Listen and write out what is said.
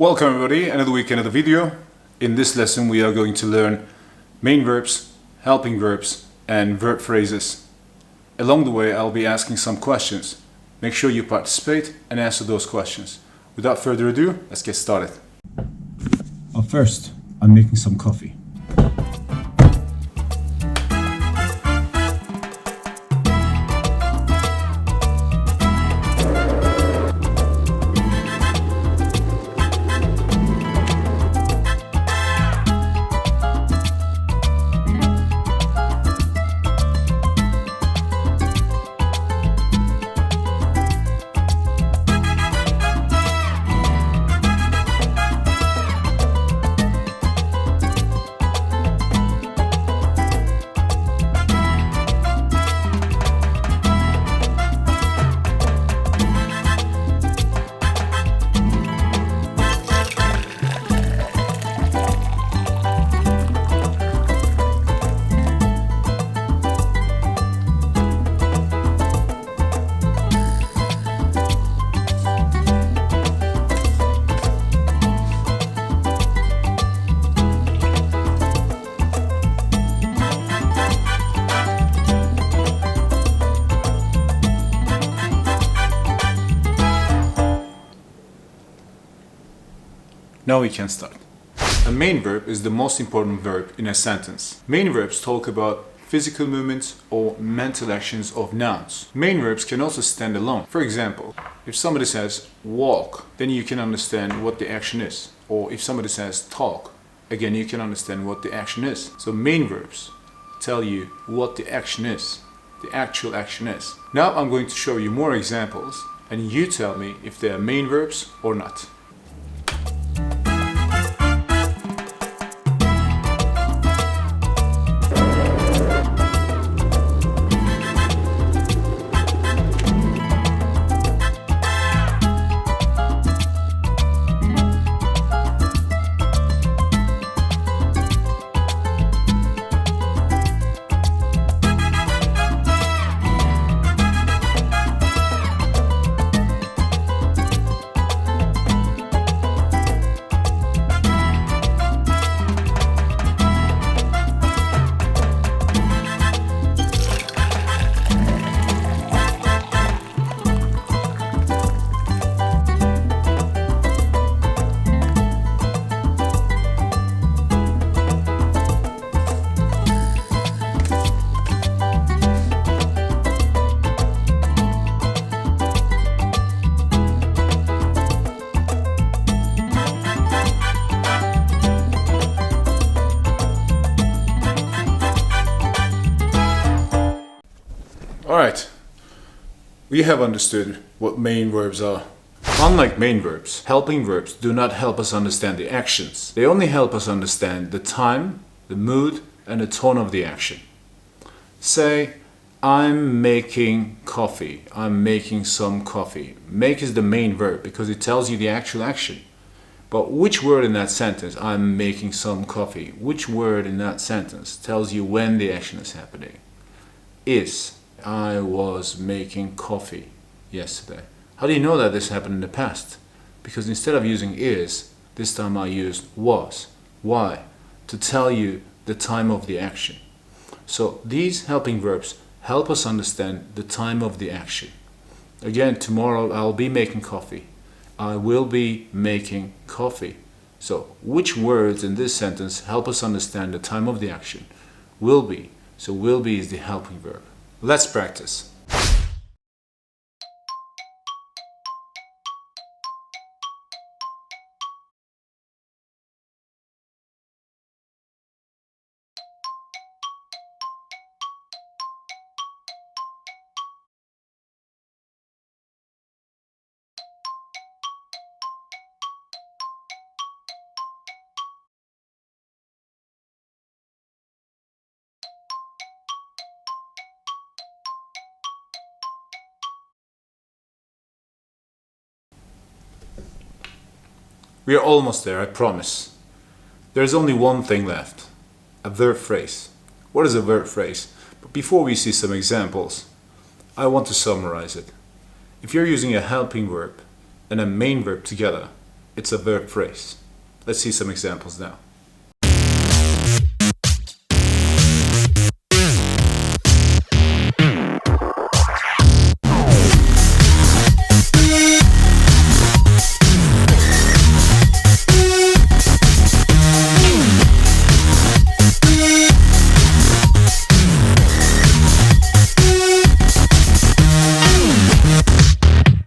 Welcome everybody, another week, another video. In this lesson we are going to learn main verbs, helping verbs and verb phrases. Along the way I'll be asking some questions. Make sure you participate and answer those questions. Without further ado, let's get started. First, I'm making some coffee. Now we can start. A main verb is the most important verb in a sentence. Main verbs talk about physical movements or mental actions of nouns. Main verbs can also stand alone. For example, if somebody says walk, then you can understand what the action is. Or if somebody says talk, again you can understand what the action is. So main verbs tell you what the action is, the actual action is. Now I'm going to show you more examples and you tell me if they are main verbs or not. Alright, we have understood what main verbs are. Unlike main verbs, helping verbs do not help us understand the actions. They only help us understand the time, the mood, and the tone of the action. Say, I'm making coffee. I'm making some coffee. Make is the main verb because it tells you the actual action. But which word in that sentence, I'm making some coffee, which word in that sentence tells you when the action is happening? Is. I was making coffee yesterday. How do you know that this happened in the past? Because instead of using is, this time I used was. Why? To tell you the time of the action. So these helping verbs help us understand the time of the action. Again, tomorrow I'll be making coffee. I will be making coffee. So which words in this sentence help us understand the time of the action? Will be. So will be is the helping verb. Let's practice. We are almost there, I promise. There's only one thing left. A verb phrase. What is a verb phrase? But before we see some examples, I want to summarize it. If you're using a helping verb and a main verb together, it's a verb phrase. Let's see some examples now.